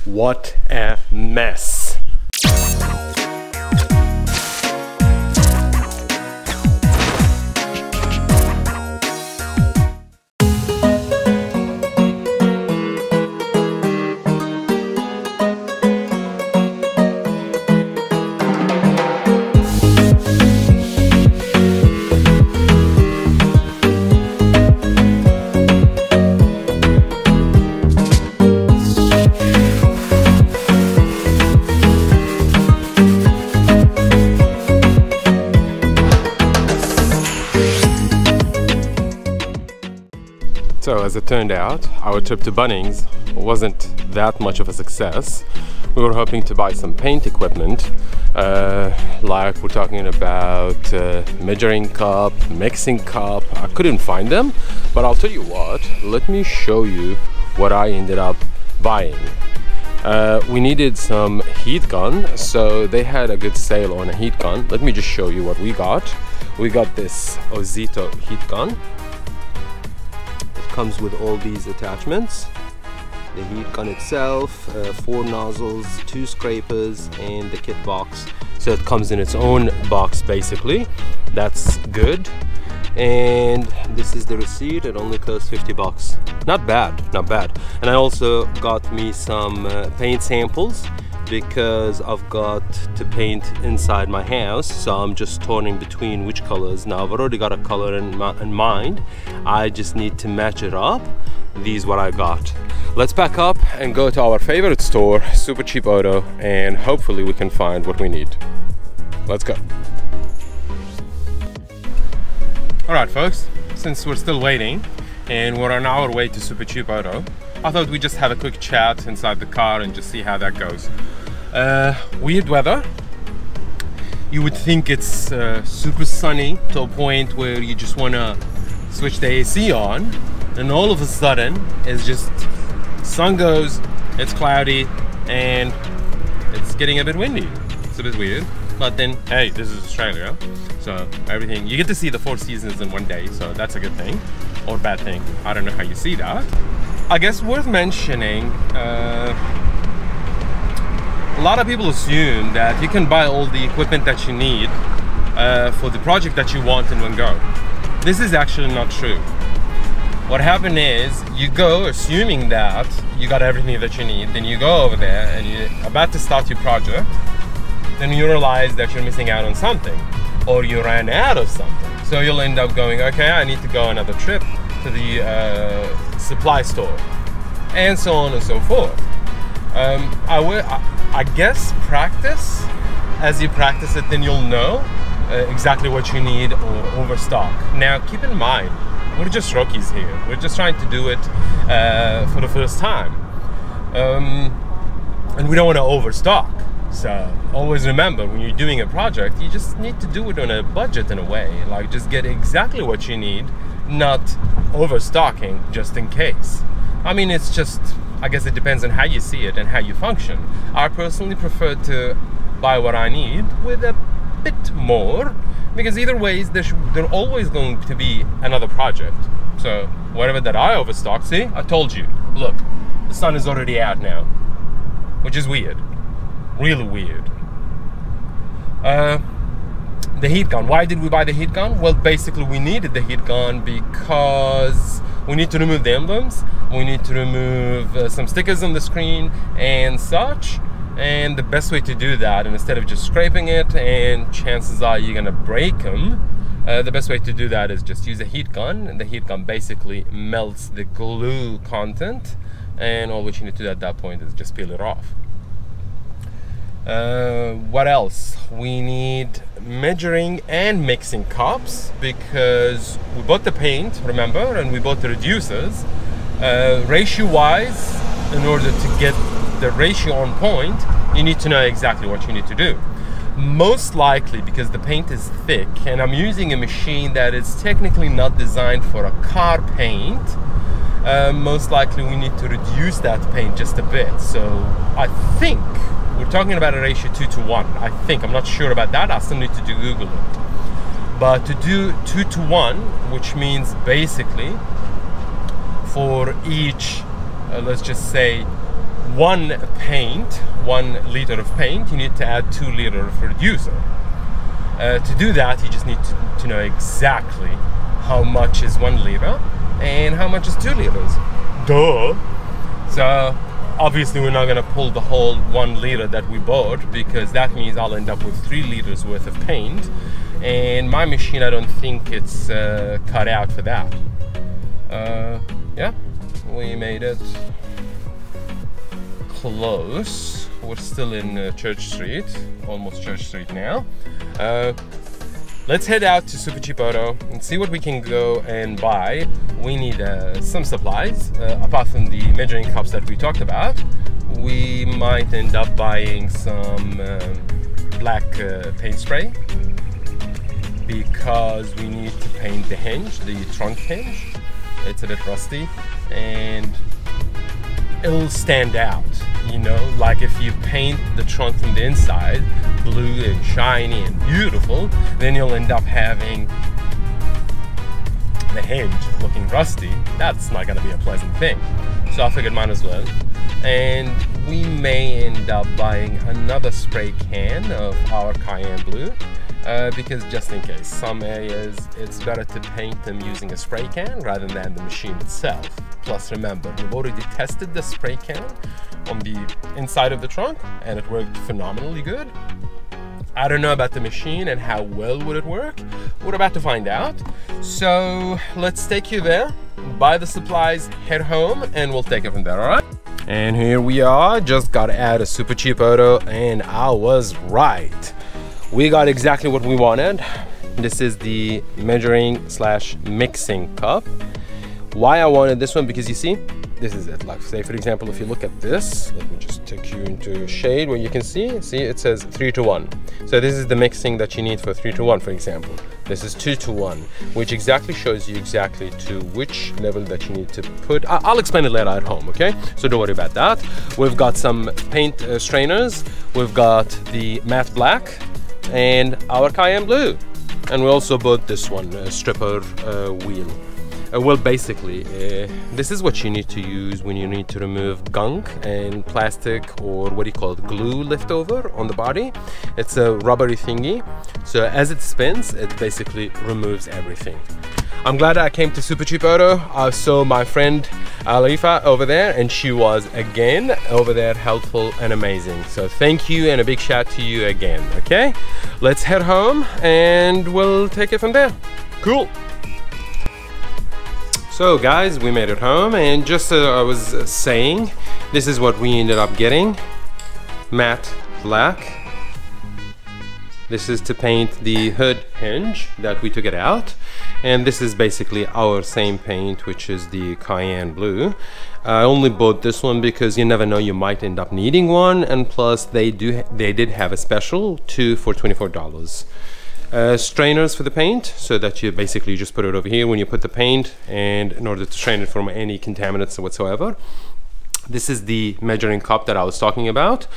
What a mess. So as it turned out, our trip to Bunnings wasn't that much of a success. We were hoping to buy some paint equipment, like we're talking about measuring cup, mixing cup. I couldn't find them, but I'll tell you what, let me show you what I ended up buying. We needed some heat gun, so they had a good sale on a heat gun. Let me just show you what we got. We got this Ozito heat gun. Comes with all these attachments, the heat gun itself, 4 nozzles, 2 scrapers, and the kit box. So it comes in its own box basically. That's good. And this is the receipt. It only cost 50 bucks. Not bad, not bad. And I also got me some paint samples, because I've got to paint inside my house, so I'm just torn between which colors. Now I've already got a color in mind, I just need to match it up. These what I got. Let's pack up and go to our favorite store, Super Cheap Auto, and hopefully we can find what we need. Let's go. Alright folks, since we're still waiting and we're on our way to Super Cheap Auto, I thought we'd just have a quick chat inside the car and just see how that goes. Weird weather. You would think it's super sunny to a point where you just want to switch the AC on, and all of a sudden it's just sun goes, it's cloudy, and it's getting a bit windy. It's a bit weird, but then hey, this is Australia, so everything, you get to see the 4 seasons in one day, so that's a good thing or bad thing. I don't know how you see that. I guess worth mentioning, a lot of people assume that you can buy all the equipment that you need for the project that you want in one go. This is actually not true. What happened is, you go assuming that you got everything that you need, then you go over there and you're about to start your project, then you realize that you're missing out on something, or you ran out of something. So you'll end up going, okay, I need to go another trip to the supply store, and so on and so forth. I guess practice. As you practice it, then you'll know exactly what you need or overstock. Now keep in mind, we're just rookies here. We're just trying to do it for the first time, and we don't want to overstock. So always remember, when you're doing a project, you just need to do it on a budget in a way. Like, just get exactly what you need, not overstocking just in case. I mean, it's just, I guess it depends on how you see it and how you function. I personally prefer to buy what I need with a bit more, because either ways there's always going to be another project. So whatever that I overstock, see, I told you, look, the sun is already out now, which is weird, really weird. The heat gun. Why did we buy the heat gun? Well, basically we needed the heat gun because we need to remove the emblems, we need to remove some stickers on the screen and such, and the best way to do that, and instead of just scraping it and chances are you're gonna break them, the best way to do that is just use a heat gun, and the heat gun basically melts the glue content, and all what you need to do at that point is just peel it off. What else? We need measuring and mixing cups, because we bought the paint, remember, and we bought the reducers. Ratio wise, in order to get the ratio on point, you need to know exactly what you need to do. Most likely, because the paint is thick and I'm using a machine that is technically not designed for a car paint, most likely we need to reduce that paint just a bit. So I think we're talking about a ratio 2:1. I think, I'm not sure about that, I still need to Google it. But to do 2:1, which means basically for each, let's just say 1 liter of paint, you need to add 2 liters of reducer. To do that, you just need to know exactly how much is 1 liter and how much is 2 liters. Duh! So obviously we're not going to pull the whole 1 liter that we bought, because that means I'll end up with 3 liters worth of paint, and my machine, I don't think it's cut out for that. Yeah, we made it close. We're still in Church Street, almost Church Street now. Let's head out to Super Cheap Auto and see what we can go and buy. We need some supplies. Apart from the measuring cups that we talked about, we might end up buying some black paint spray, because we need to paint the hinge, the trunk hinge. It's a bit rusty and it'll stand out, you know, like if you paint the trunk from the inside blue and shiny and beautiful, then you'll end up having the hinge looking rusty. That's not going to be a pleasant thing, so I figured might as well. And we may end up buying another spray can of our cayenne blue, because just in case, some areas it's better to paint them using a spray can rather than the machine itself. Plus remember, we've already tested the spray can on the inside of the trunk and it worked phenomenally good. I don't know about the machine and how well would it work. We're about to find out. So let's take you there, buy the supplies, head home, and we'll take it from there, alright? And here we are, just got out of Super Cheap Auto, and I was right. We got exactly what we wanted. This is the measuring slash mixing cup. Why I wanted this one, because you see, this is it. Like, say for example, if you look at this, let me just take you into a shade where you can see it says 3:1. So this is the mixing that you need for 3:1, for example. This is 2:1, which exactly shows you exactly to which level that you need to put. I'll explain it later at home, okay? So don't worry about that. We've got some paint strainers, we've got the matte black, and our cayenne blue. And we also bought this one, stripper wheel. Well, basically, this is what you need to use when you need to remove gunk and plastic, or what do you call it, glue leftover on the body. It's a rubbery thingy, so as it spins, it basically removes everything. I'm glad I came to Super Cheap Auto. I saw my friend Alifa over there, and she was again over there helpful and amazing. So thank you and a big shout to you again, okay? Let's head home and we'll take it from there. Cool. So guys, we made it home, and just I was saying, this is what we ended up getting. Matte black. This is to paint the hood hinge that we took it out, and this is basically our same paint, which is the cayenne blue. I only bought this one because you never know, you might end up needing one, and plus they did have a special 2 for $24. Strainers for the paint, so that you basically just put it over here when you put the paint, and in order to strain it from any contaminants whatsoever. This is the measuring cup that I was talking about,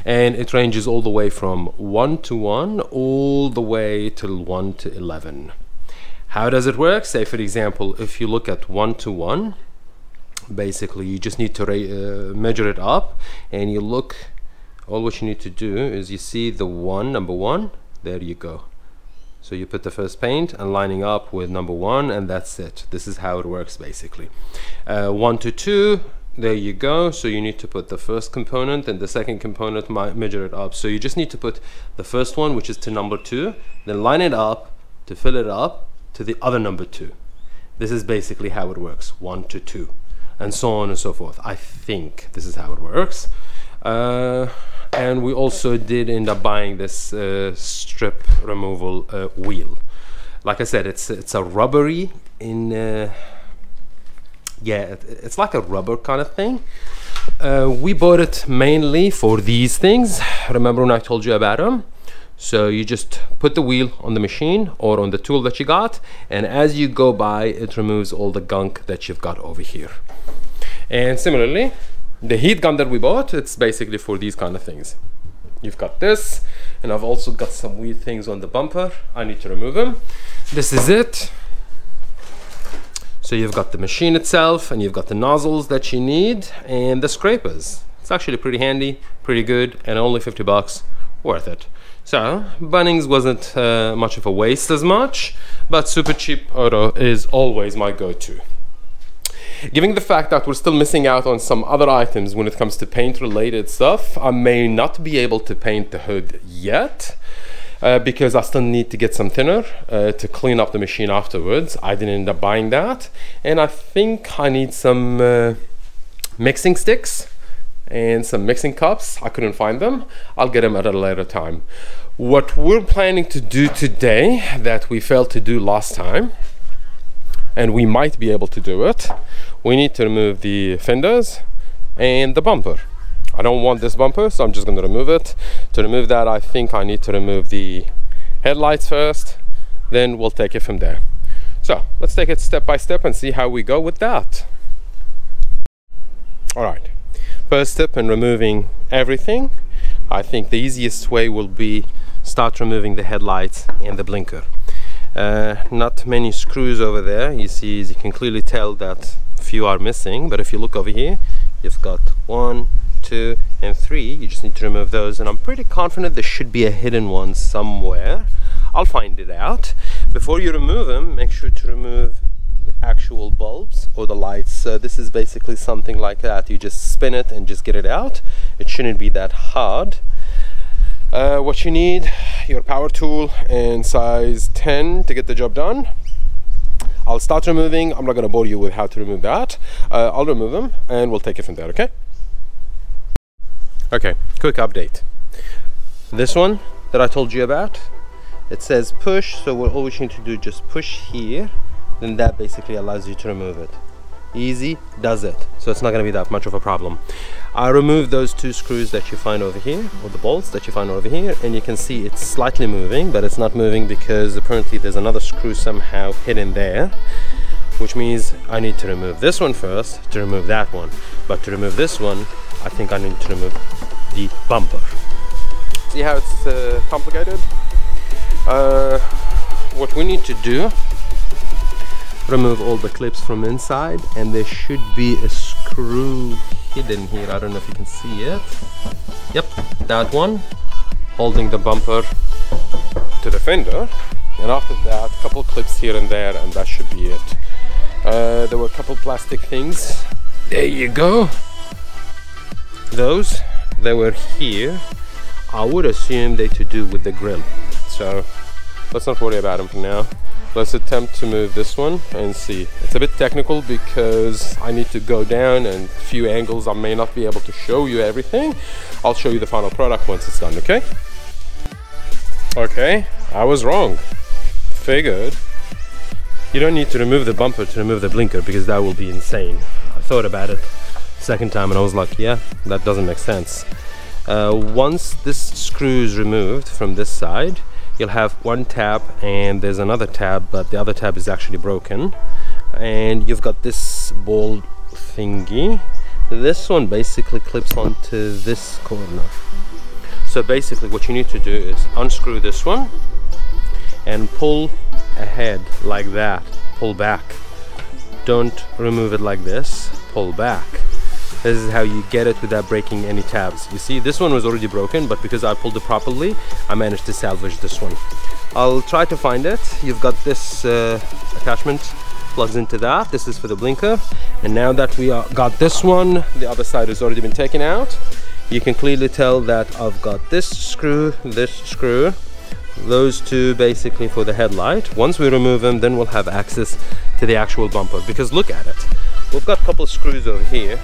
and it ranges all the way from 1:1 all the way till 1:11. How does it work? Say for example, if you look at 1:1, basically you just need to measure it up, and you look, all what you need to do is, you see the number one, there you go. So you put the first paint and lining up with number 1, and that's it. This is how it works basically. 1 to 2, there you go. So you need to put the first component and the second component, measure it up. So you just need to put the first one, which is to number 2, then line it up to fill it up to the other number 2. This is basically how it works, 1 to 2, and so on and so forth. I think this is how it works. And we also did end up buying this strip removal wheel. Like I said, it's a rubbery yeah, it's like a rubber kind of thing. We bought it mainly for these things. Remember when I told you about them? So you just put the wheel on the machine or on the tool that you got, and as you go by, it removes all the gunk that you've got over here. And similarly, the heat gun that we bought, it's basically for these kind of things. You've got this, and I've also got some weird things on the bumper. I need to remove them. This is it. So you've got the machine itself, and you've got the nozzles that you need, and the scrapers. It's actually pretty handy, pretty good, and only 50 bucks, worth it. So Bunnings wasn't much of a waste as much, but Super Cheap Auto is always my go-to. Given the fact that we're still missing out on some other items when it comes to paint related stuff, I may not be able to paint the hood yet, because I still need to get some thinner to clean up the machine afterwards. I didn't end up buying that, and I think I need some mixing sticks and some mixing cups. I couldn't find them. I'll get them at a later time. What we're planning to do today that we failed to do last time, and we might be able to do it, we need to remove the fenders and the bumper. I don't want this bumper, so I'm just going to remove it. To remove that, I think I need to remove the headlights first, then we'll take it from there. So let's take it step by step and see how we go with that. All right, first step in removing everything, I think the easiest way will be start removing the headlights and the blinker. Not many screws over there. You see, as you can clearly tell that few are missing, but if you look over here, you've got 1, 2 and 3. You just need to remove those, and I'm pretty confident there should be a hidden one somewhere. I'll find it out. Before you remove them, make sure to remove the actual bulbs or the lights. This is basically something like that. You just spin it and just get it out. It shouldn't be that hard. What you need, your power tool and size 10 to get the job done. I'll start removing. I'm not going to bore you with how to remove that. I'll remove them and we'll take it from there, okay? Okay, quick update. This one that I told you about, it says push, so all we need to do is just push here, then that basically allows you to remove it. Easy does it, so it's not going to be that much of a problem. I removed those 2 screws that you find over here, or the bolts that you find over here, and you can see it's slightly moving, but it's not moving because apparently there's another screw somehow hidden there, which means I need to remove this one first to remove that one. But to remove this one, I think I need to remove the bumper. See how it's complicated? What we need to do, remove all the clips from inside, and there should be a screw hidden here. I don't know if you can see it. Yep, that one, holding the bumper to the fender, and after that a couple clips here and there, and that should be it. There were a couple plastic things. There you go. Those, they were here. I would assume they to do with the grill, so let's not worry about them for now. Let's attempt to move this one and see. It's a bit technical because I need to go down and a few angles. I may not be able to show you everything. I'll show you the final product once it's done, okay? Okay, I was wrong. Figured. You don't need to remove the bumper to remove the blinker because that will be insane. I thought about it second time and I was like, yeah, that doesn't make sense. Once this screw is removed from this side, you'll have one tab and there's another tab, but the other tab is actually broken, and you've got this ball thingy. This one basically clips onto this corner. So basically what you need to do is unscrew this one and pull ahead like that, pull back. Don't remove it like this, pull back. This is how you get it without breaking any tabs. You see, this one was already broken, but because I pulled it properly, I managed to salvage this one. I'll try to find it. You've got this attachment plugs into that. This is for the blinker. And now that we got this one, the other side has already been taken out. You can clearly tell that I've got this screw, those 2 basically for the headlight. Once we remove them, then we'll have access to the actual bumper, because look at it. We've got a couple of screws over here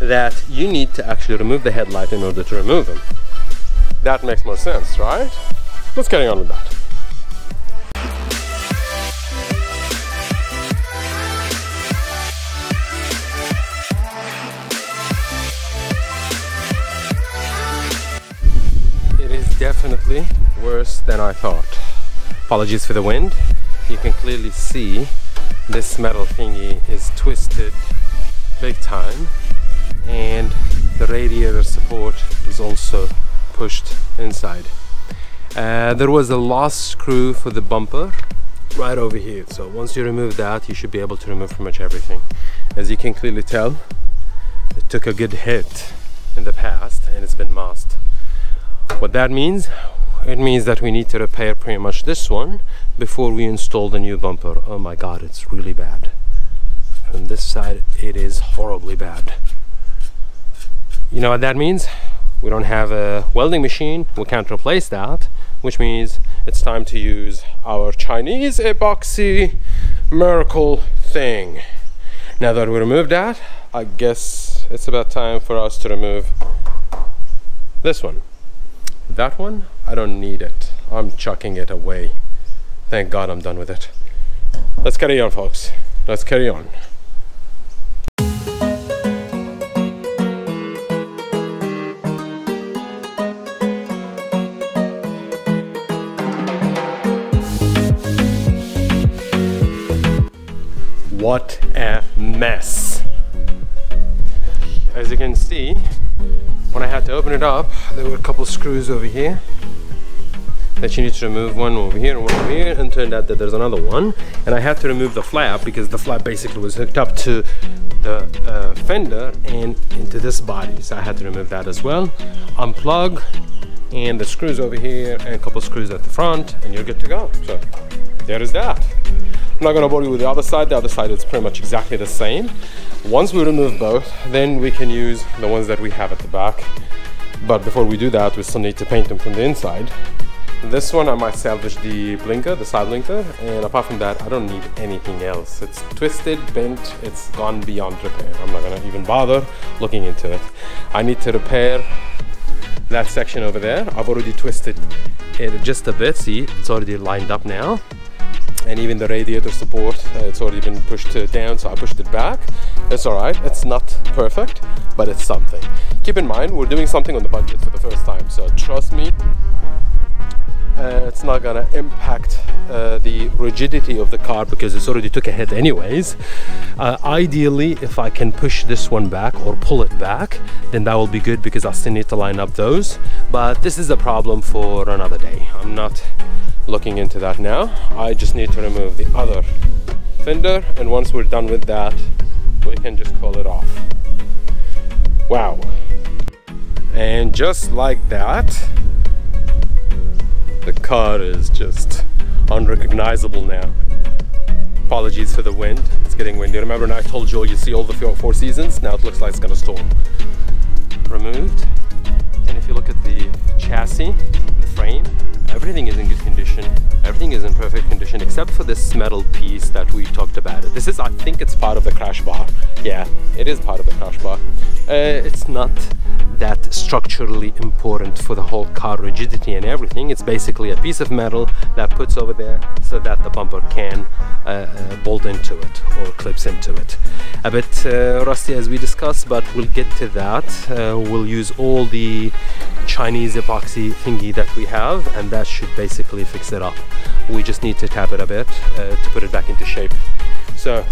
that you need to actually remove the headlight in order to remove them. That makes more sense, right? Let's carry on with that. It is definitely worse than I thought. Apologies for the wind. You can clearly see this metal thingy is twisted big time, and the radiator support is also pushed inside. There was a lost screw for the bumper right over here, so once you remove that, you should be able to remove pretty much everything. As you can clearly tell, It took a good hit in the past and it's been masked. What that means, it means that we need to repair pretty much this one before we install the new bumper. Oh my god, it's really bad. From this side it is horribly bad. You know what that means? We don't have a welding machine, we can't replace that, which means it's time to use our Chinese epoxy miracle thing. Now that we removed that, I guess it's about time for us to remove this one. That one, I don't need it. I'm chucking it away. Thank God I'm done with it. Let's carry on, folks. Let's carry on. What a mess. As you can see, when I had to open it up, there were a couple screws over here that you need to remove, one over here and one over here, and turned out that there's another one. And I had to remove the flap because the flap basically was hooked up to the fender and into this body, so I had to remove that as well. Unplug, and the screws over here and a couple screws at the front, and you're good to go. So there is that. I'm not going to bore you with the other side. The other side is pretty much exactly the same. Once we remove both, then we can use the ones that we have at the back. But before we do that, we still need to paint them from the inside. This one I might salvage the blinker, the side blinker, and apart from that I don't need anything else. It's twisted, bent, it's gone beyond repair. I'm not going to even bother looking into it. I need to repair that section over there. I've already twisted it just a bit. See, it's already lined up now. And even the radiator support, it's already been pushed down, so I pushed it back. It's alright, it's not perfect, but it's something. Keep in mind, we're doing something on the budget for the first time, so trust me, it's not gonna impact the rigidity of the car because it's already took a hit anyways. Ideally, if I can push this one back or pull it back, then that will be good because I still need to line up those. But this is a problem for another day. I'm not looking into that now. I just need to remove the other fender, and once we're done with that, we can just call it off. Wow. And just like that, the car is just unrecognizable now. Apologies for the wind, it's getting windy. Remember when I told you see all the four seasons? Now it looks like it's gonna storm. Removed. And if you look at the chassis, the frame, everything is in good condition. Everything is in perfect condition except for this metal piece that we talked about. This is, I think it's part of the crash bar. Yeah, it is part of the crash bar. It's not that structurally important for the whole car rigidity and everything. It's basically a piece of metal that puts over there so that the bumper can bolt into it or clips into it. A bit rusty as we discussed, but we'll get to that. We'll use all the Chinese epoxy thingy that we have, and that should basically fix it up. We just need to tap it a bit to put it back into shape. So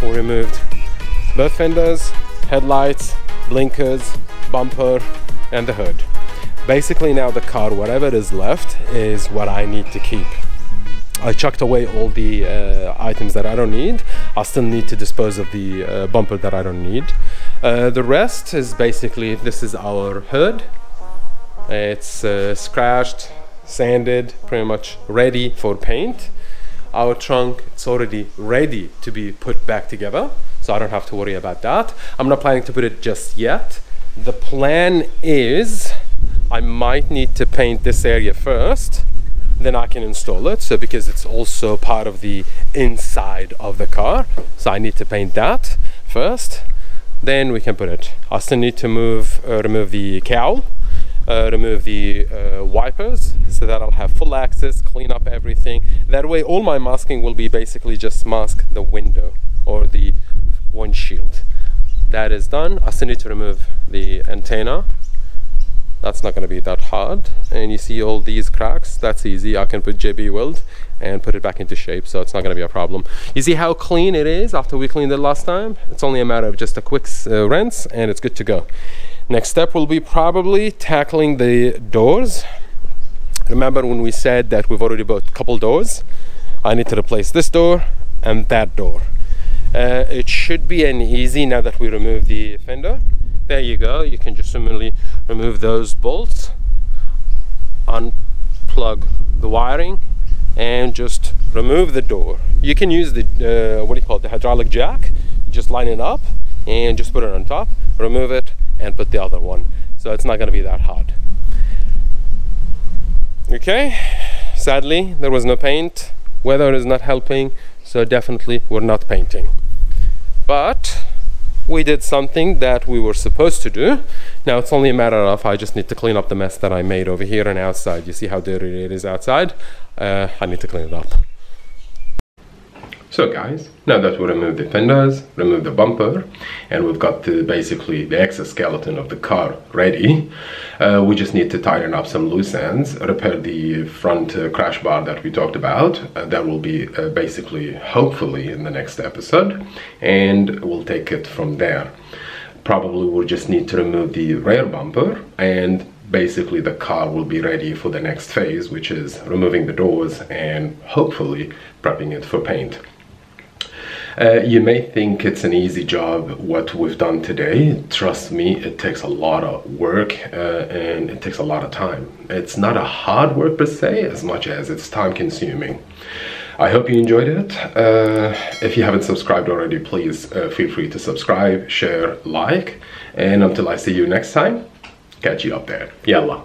we removed both fenders, headlights, blinkers, bumper, and the hood. Basically now the car, whatever is left is what I need to keep. I chucked away all the items that I don't need. I still need to dispose of the bumper that I don't need. The rest is basically, this is our hood. It's scratched, sanded, pretty much ready for paint. Our trunk, it's already ready to be put back together, so I don't have to worry about that. I'm not planning to put it just yet. The plan is I might need to paint this area first, then I can install it. So because it's also part of the inside of the car, so I need to paint that first, then we can put it. I still need to remove the cowl, remove the wipers, so that I'll have full access, clean up everything. That way all my masking will be basically just mask the window or the windshield. That is done. I still need to remove the antenna. That's not going to be that hard. And you see all these cracks, that's easy. I can put JB weld and put it back into shape, so it's not going to be a problem. You see how clean it is after we cleaned it last time? It's only a matter of just a quick rinse and it's good to go. Next step will be probably tackling the doors. Remember when we said that we've already bought a couple doors? I need to replace this door and that door. It should be an easy now that we remove the fender. There you go. You can just simply remove those bolts, unplug the wiring, and just remove the door. You can use the what do you call it, the hydraulic jack. You just line it up and just put it on top, remove it, and put the other one, so it's not going to be that hard. Okay, sadly there was no paint. Weather is not helping, so definitely we're not painting, but we did something that we were supposed to do. Now it's only a matter of, I just need to clean up the mess that I made over here and outside. You see how dirty it is outside? I need to clean it up. So guys, now that we removed the fenders, removed the bumper, and we've got basically the exoskeleton of the car ready, we just need to tighten up some loose ends, repair the front crash bar that we talked about. That will be basically, hopefully, in the next episode, and we'll take it from there. Probably we'll just need to remove the rear bumper, and basically the car will be ready for the next phase, which is removing the doors and hopefully prepping it for paint. You may think it's an easy job what we've done today. Trust me, it takes a lot of work and it takes a lot of time. It's not a hard work per se as much as it's time consuming. I hope you enjoyed it. If you haven't subscribed already, please feel free to subscribe, share, like, and until I see you next time, catch you up there. Yalla.